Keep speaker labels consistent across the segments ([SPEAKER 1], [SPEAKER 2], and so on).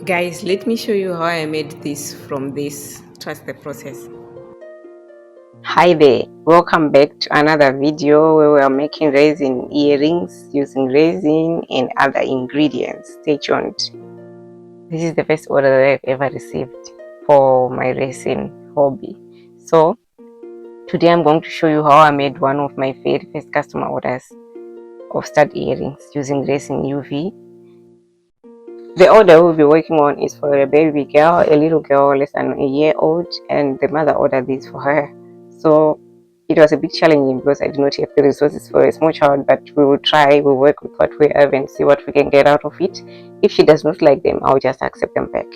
[SPEAKER 1] Guys, let me show you how I made this from this. Trust the process. Hi there, welcome back to another video where we are making resin earrings using resin and other ingredients. Stay tuned. This is the first order that I've ever received for my resin hobby. So today I'm going to show you how I made one of my very first customer orders of stud earrings using resin UV. The order we'll be working on is for a baby girl, a little girl less than a year old, and the mother ordered this for her. So it was a bit challenging because I did not have the resources for a small child, but we will try, we'll work with what we have and see what we can get out of it. If she does not like them, I'll just accept them back.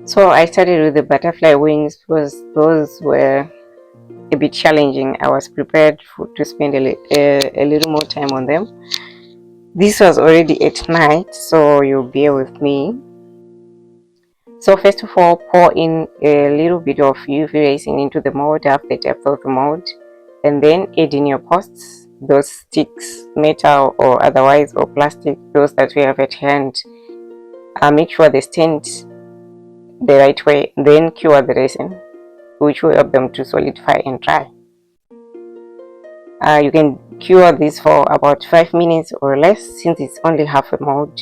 [SPEAKER 1] So I started with the butterfly wings because those were a bit challenging. I was prepared to spend a little more time on them. This was already at night, so you'll bear with me. So first of all, pour in a little bit of UV resin into the mold, half the depth of the mold, and then add in your posts, those sticks, metal or otherwise, or plastic, those that we have at hand. Make sure they stand the right way, then cure the resin, which will help them to solidify and dry. You can cure this for about 5 minutes or less. Since it's only half a mold,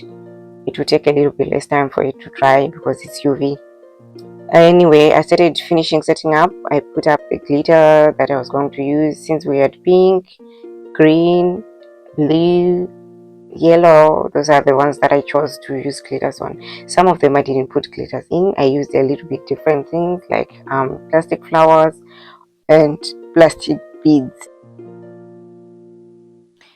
[SPEAKER 1] it will take a little bit less time for it to dry because it's UV. Anyway, I started finishing setting up. I put up the glitter that I was going to use. Since we had pink, green, blue, yellow, those are the ones that I chose to use glitters on. Some of them I didn't put glitters in. I used a little bit different things like plastic flowers and plastic beads.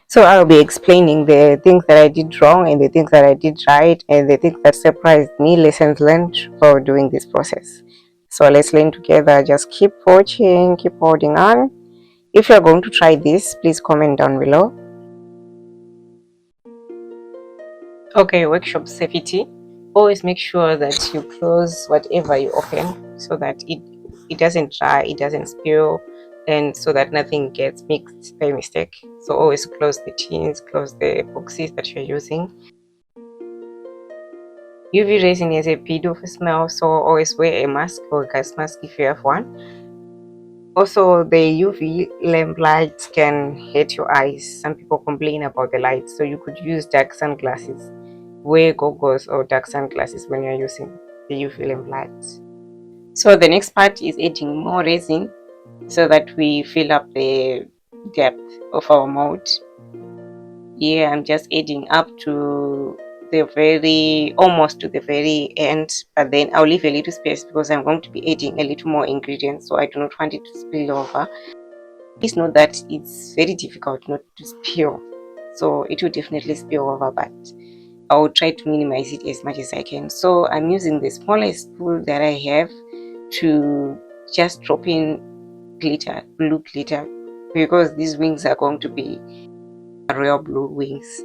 [SPEAKER 1] So I'll be explaining the things that I did wrong and the things that I did right and the things that surprised me, lessons learned while doing this process. So let's learn together. Just keep watching, keep holding on. If you're going to try this, please comment down below. Okay, workshop safety. Always make sure that you close whatever you open so that it doesn't dry, it doesn't spill, and so that nothing gets mixed by mistake. So always close the tins, close the boxes that you're using. UV resin has a bit of a smell, so always wear a mask or a gas mask if you have one. Also, the UV lamp lights can hurt your eyes. Some people complain about the lights, so you could use dark sunglasses. Wear goggles or dark sunglasses when you're using the UV lamp lights. So the next part is adding more resin so that we fill up the depth of our mold. Here I'm just adding up to almost to the very end, but then I'll leave a little space because I'm going to be adding a little more ingredients, so I do not want it to spill over. Please note that it's very difficult not to spill, so it will definitely spill over, but I will try to minimize it as much as I can. So I'm using the smallest spool that I have to just drop in glitter, blue glitter, because these wings are going to be real blue wings.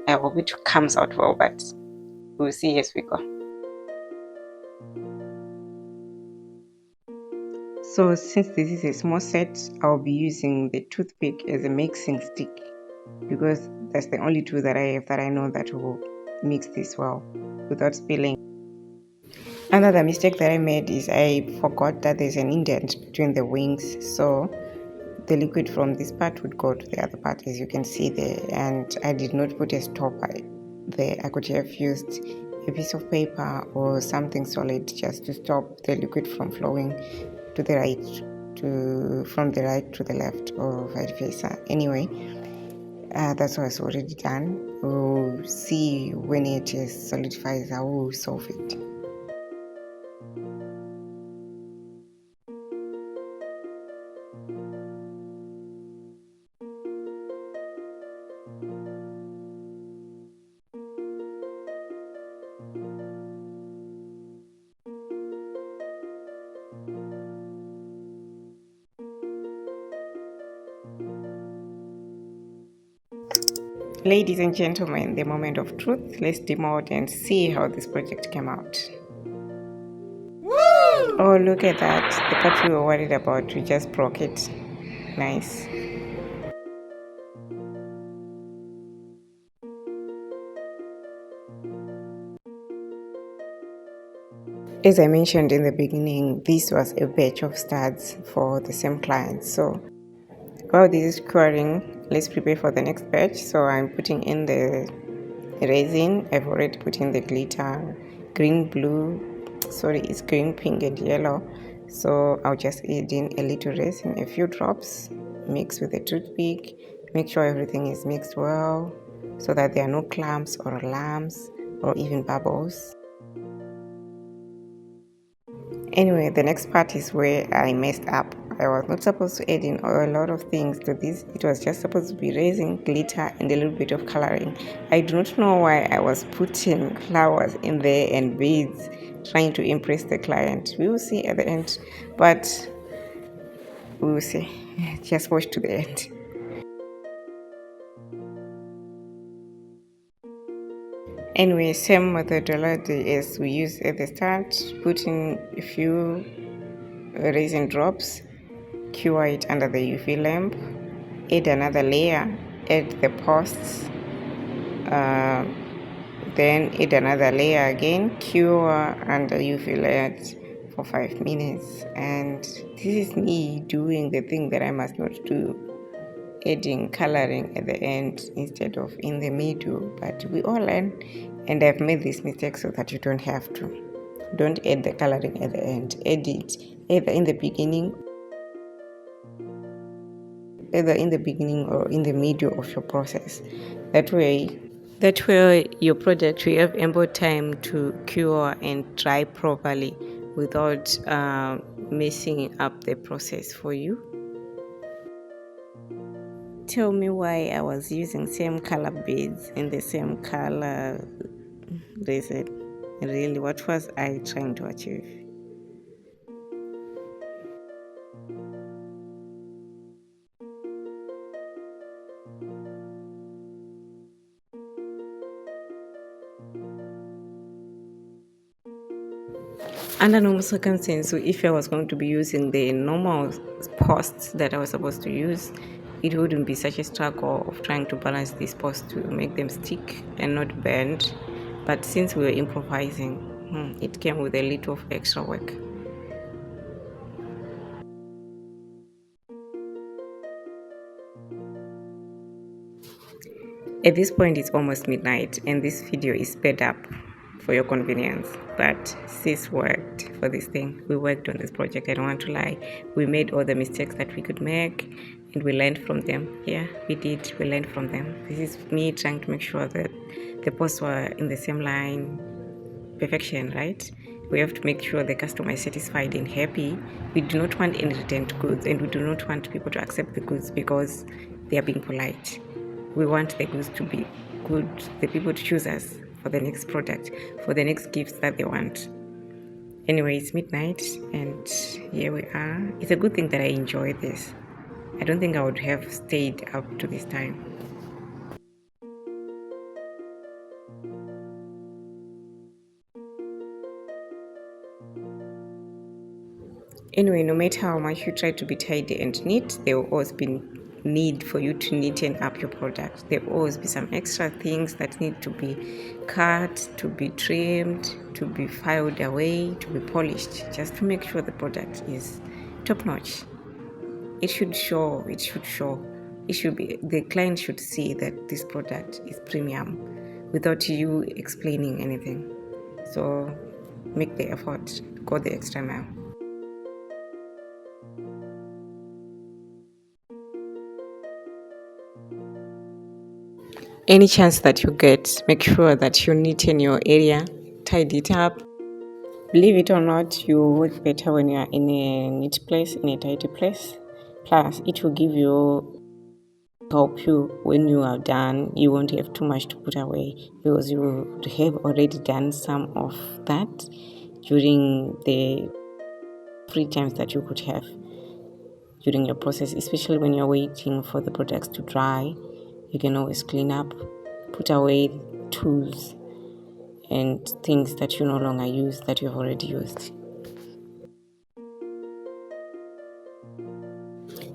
[SPEAKER 1] I hope it comes out well, but we'll see as we go. So since this is a small set, I'll be using the toothpick as a mixing stick because that's the only tool that I have that I know that will mix this well without spilling. Another mistake that I made is I forgot that there's an indent between the wings, so the liquid from this part would go to the other part, as you can see there, and I did not put a stopper there. I could have used a piece of paper or something solid just to stop the liquid from flowing to the right, from the right to the left, or vice versa. Anyway, that's what was already done. We'll see when it solidifies how we'll solve it. Ladies and gentlemen, the moment of truth. Let's demold and see how this project came out. Woo! Oh, look at that. The part we were worried about, we just broke it. Nice. As I mentioned in the beginning, this was a batch of studs for the same client. So while this is curing, let's prepare for the next batch. So I'm putting in the resin. I've already put in the glitter, green, blue, sorry, it's green, pink and yellow. So I'll just add in a little resin, a few drops, mix with a toothpick, make sure everything is mixed well so that there are no clumps or lumps or even bubbles. Anyway, the next part is where I messed up. I was not supposed to add in a lot of things to this. It was just supposed to be resin, glitter, and a little bit of coloring. I do not know why I was putting flowers in there and beads, trying to impress the client. We will see at the end, but we will see. Just watch to the end. Anyway, same methodology as we used at the start. Put in a few resin drops, cure it under the UV lamp, add another layer, add the posts, uh, then add another layer again, cure under UV light for 5 minutes. And this is me doing the thing that I must not do, adding coloring at the end instead of in the middle. But we all learn, and I've made this mistake so that you don't have to. Don't add the coloring at the end, add it either in the beginning or in the middle of your process. That way your product will have ample time to cure and dry properly without messing up the process for you. Tell me why I was using same color beads in the same color resin. Really, what was I trying to achieve? Under normal circumstances, if I was going to be using the normal posts that I was supposed to use, it wouldn't be such a struggle of trying to balance these posts to make them stick and not bend. But since we were improvising, it came with a little of extra work. At this point, it's almost midnight, and this video is sped up for your convenience. But sis worked for this thing. We worked on this project. I don't want to lie. We made all the mistakes that we could make, and we learned from them. Yeah, we did. We learned from them. This is me trying to make sure that the posts were in the same line. Perfection, right? We have to make sure the customer is satisfied and happy. We do not want any returned goods, and we do not want people to accept the goods because they are being polite. We want the goods to be good, the people to choose us for the next product, for the next gifts that they want. Anyway, it's midnight and here we are. It's a good thing that I enjoy this. I don't think I would have stayed up to this time. Anyway, no matter how much you try to be tidy and neat, there will always be need for you to neaten up your product. There will always be some extra things that need to be cut, to be trimmed, to be filed away, to be polished, just to make sure the product is top notch. It should show. It should be, the client should see that this product is premium without you explaining anything. So make the effort, go the extra mile. Any chance that you get, make sure that you neaten your area, tidy it up. Believe it or not, you work better when you are in a neat place, in a tidy place. Plus, it will help you when you are done. You won't have too much to put away because you have already done some of that during the free times that you could have during your process, especially when you're waiting for the products to dry. You can always clean up, put away tools and things that you no longer use that you've already used.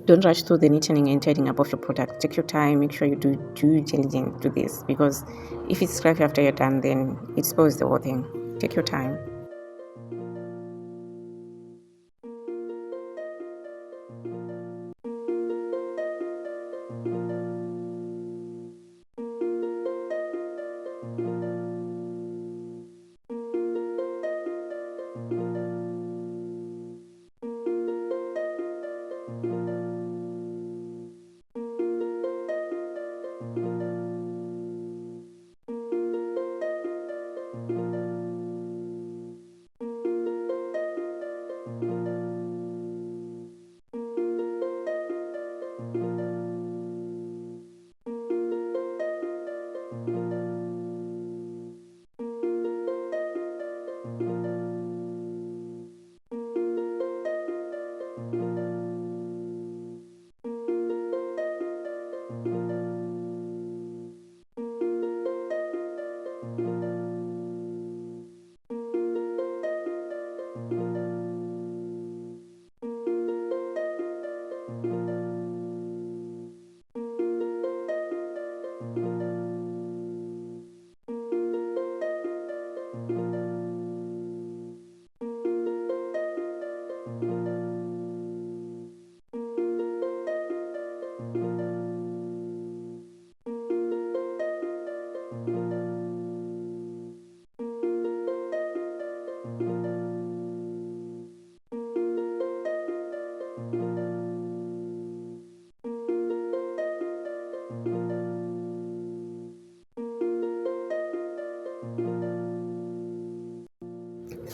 [SPEAKER 1] Don't rush through the neatening and tidying up of your product. Take your time, make sure you do due diligence to this, because if it's scrappy after you're done, then it spoils the whole thing. Take your time.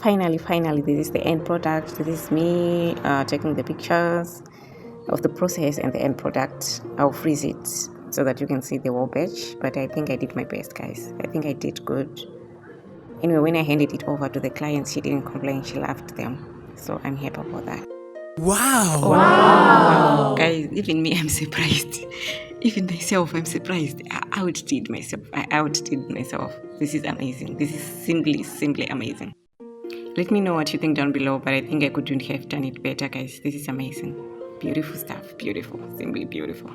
[SPEAKER 1] Finally, this is the end product. This is me taking the pictures of the process and the end product. I'll freeze it so that you can see the whole batch, but I think I did my best, guys. I think I did good. Anyway, when I handed it over to the client, she didn't complain. She loved them, so I'm happy about that. Wow, guys, even me, I'm surprised. Even myself, I'm surprised. I outdid myself. I outdid myself. This is amazing. This is simply amazing. Let me know what you think down below, but I think I couldn't have done it better, guys. This is amazing. Beautiful stuff. Beautiful. Simply beautiful.